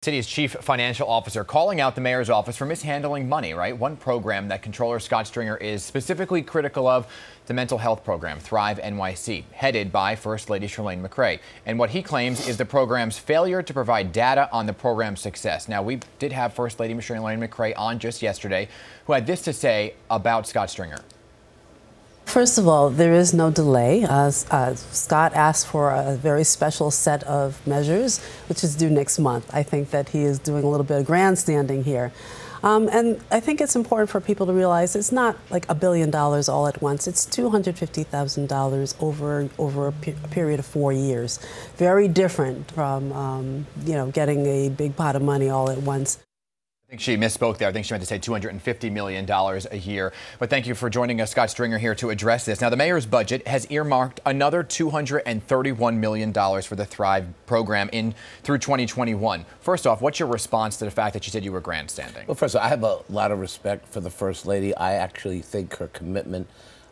City's chief financial officer calling out the mayor's office for mishandling money, right? One program that Comptroller Scott Stringer is specifically critical of, the mental health program, ThriveNYC, headed by First Lady Chirlane McCray. And what he claims is the program's failure to provide data on the program's success. Now, we did have First Lady Chirlane McCray on just yesterday, who had this to say about Scott Stringer. First of all, there is no delay. Scott asked for a very special set of measures, which is due next month. I think that he is doing a little bit of grandstanding here. And I think it's important for people to realize it's not like $1 billion all at once. It's $250,000 over a period of 4 years. Very different from, getting a big pot of money all at once. I think she misspoke there. I think she meant to say $250 million a year. But thank you for joining us, Scott Stringer, here to address this. Now, the mayor's budget has earmarked another $231 million for the Thrive program through 2021. First off, what's your response to the fact that she said you were grandstanding? Well, first of all, I have a lot of respect for the First Lady. I actually think her commitment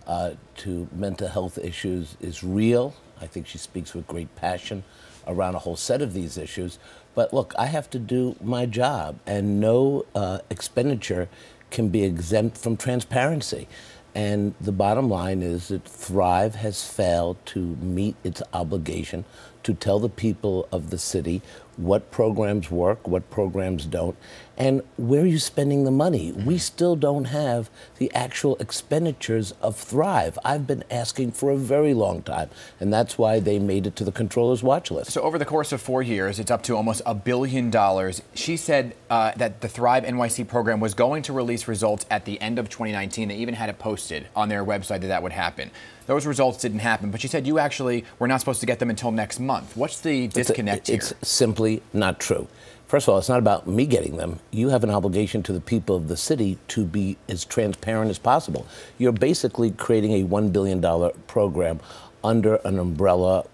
to mental health issues is real. I think she speaks with great passion around a whole set of these issues. But look, I have to do my job, and no expenditure can be exempt from transparency. And the bottom line is that Thrive has failed to meet its obligation to tell the people of the city what programs work, what programs don't, and where are you spending the money? We still don't have the actual expenditures of Thrive. I've been asking for a very long time, and that's why they made it to the Comptroller's watch list. So over the course of 4 years, it's up to almost $1 billion. She said that the ThriveNYC program was going to release results at the end of 2019. They even had it posted on their website that would happen. Those results didn't happen, but she said you actually were not supposed to get them until next month. What's the disconnect here? It's simply not true. First of all, it's not about me getting them. You have an obligation to the people of the city to be as transparent as possible. You're basically creating a $1 billion program under an umbrella.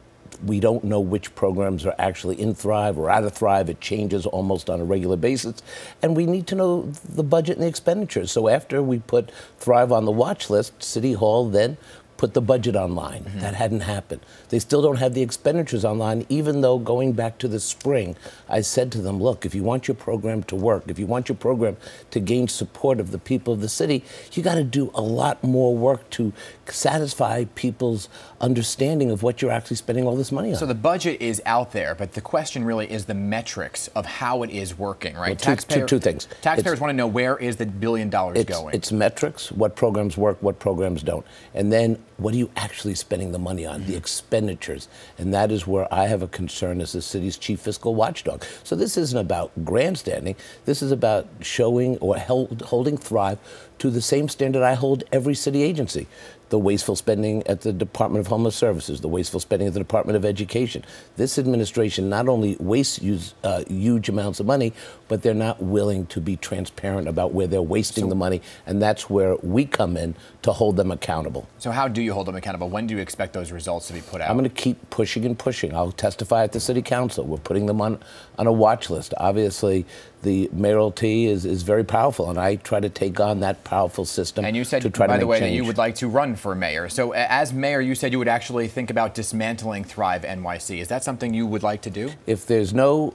We don't know which programs are actually in Thrive or out of Thrive. It changes almost on a regular basis. And we need to know the budget and the expenditures. So after we put Thrive on the watch list, City Hall then put the budget online. That hadn't happened. They still don't have the expenditures online, even though going back to the spring, I said to them, look, if you want your program to work, if you want your program to gain support of the people of the city, you got to do a lot more work to satisfy people's understanding of what you're actually spending all this money on. So the budget is out there, but the question really is the metrics of how it is working, right? Well, two things. Taxpayers want to know, where is the $1 billion going? It's metrics, what programs work, what programs don't. And then what are you actually spending the money on, the expenditures? And that is where I have a concern as the city's chief fiscal watchdog. So this isn't about grandstanding. This is about showing or holding Thrive to the same standard I hold every city agency. The wasteful spending at the Department of Homeless Services, the wasteful spending at the Department of Education. This administration not only wastes huge amounts of money, but they're not willing to be transparent about where they're wasting the money, and that's where we come in to hold them accountable. So how do you hold them accountable? When do you expect those results to be put out? I'm going to keep pushing and pushing. I'll testify at the City Council. We're putting them on a watch list. Obviously, the mayoralty is very powerful, and I try to take on that powerful system. And you said, by the way, that you would like to run for mayor. So as mayor, you said you would actually think about dismantling ThriveNYC. Is that something you would like to do? If there's no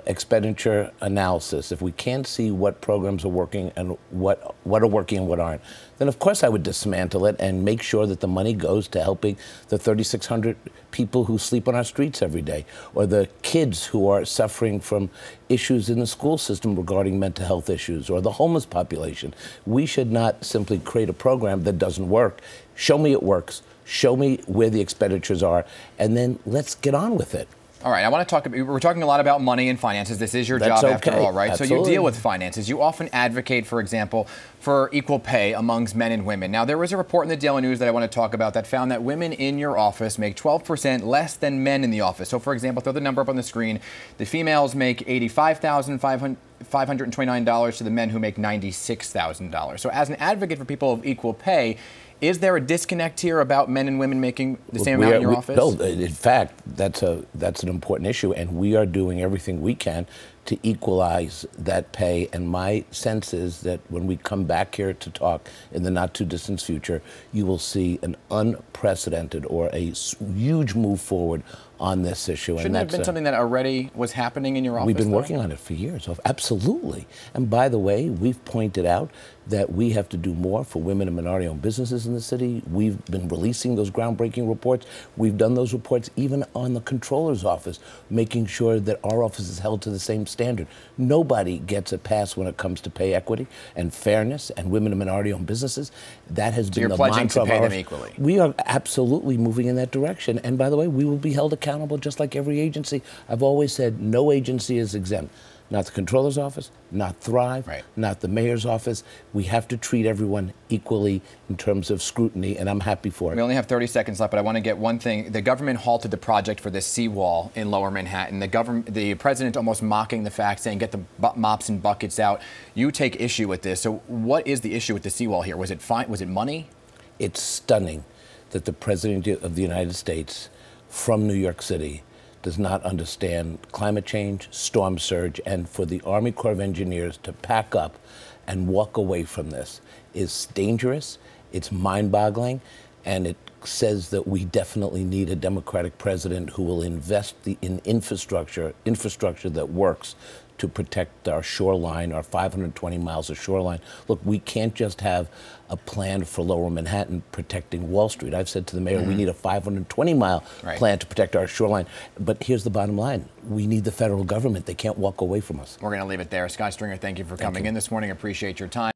expenditure analysis, if we can't see what programs are working and what are working and what aren't, then of course I would dismantle it and make sure that the money goes to helping the 3,600 people who sleep on our streets every day, or the kids who are suffering from issues in the school system regarding mental health issues, or the homeless population. We should not simply create a program that doesn't work. Show me it works, show me where the expenditures are, and then let's get on with it. All right, I want to talk. We're talking a lot about money and finances. This is your job after all, right? Absolutely. So you deal with finances. You often advocate, for example, for equal pay amongst men and women. Now, there was a report in the Daily News that I want to talk about that found that women in your office make 12% less than men in the office. So, for example, throw the number up on the screen. The females make $85,529 to the men who make $96,000. So as an advocate for people of equal pay, is there a disconnect here about men and women making the same amount in your office? No, in fact, that's an important issue, and we are doing everything we can to equalize that pay. And my sense is that when we come back here to talk in the not too distant future, you will see an unprecedented or a huge move forward on this issue. Shouldn't that have been something that already was happening in your office? We've been working on it for years. Absolutely. And by the way, we've pointed out that we have to do more for women and minority-owned businesses in the city. We've been releasing those groundbreaking reports. We've done those reports even on the Comptroller's office, making sure that our office is held to the same standard. Nobody gets a pass when it comes to pay equity and fairness and women and minority-owned businesses. That has been the mantra of ours. You're pledging to pay them equally. We are absolutely moving in that direction. And by the way, we will be held accountable just like every agency. I've always said no agency is exempt. Not the Comptroller's office, not Thrive, not the mayor's office. We have to treat everyone equally in terms of scrutiny, and I'm happy for it. We only have 30 seconds left, but I want to get one thing. The government halted the project for this seawall in Lower Manhattan. The president almost mocking the fact, saying get the mops and buckets out. You take issue with this. So what is the issue with the seawall here? Was it fine? Was it money? It's stunning that the president of the United States from New York City does not understand climate change, storm surge, and for the Army Corps of Engineers to pack up and walk away from this is dangerous, it's mind-boggling, and it says that we definitely need a Democratic president who will invest in infrastructure that works to protect our shoreline, our 520 miles of shoreline. Look, we can't just have a plan for Lower Manhattan protecting Wall Street. I've said to the mayor, we need a 520-mile plan to protect our shoreline. But here's the bottom line. We need the federal government. They can't walk away from us. We're going to leave it there. Scott Stringer, thank you for coming in this morning. Appreciate your time.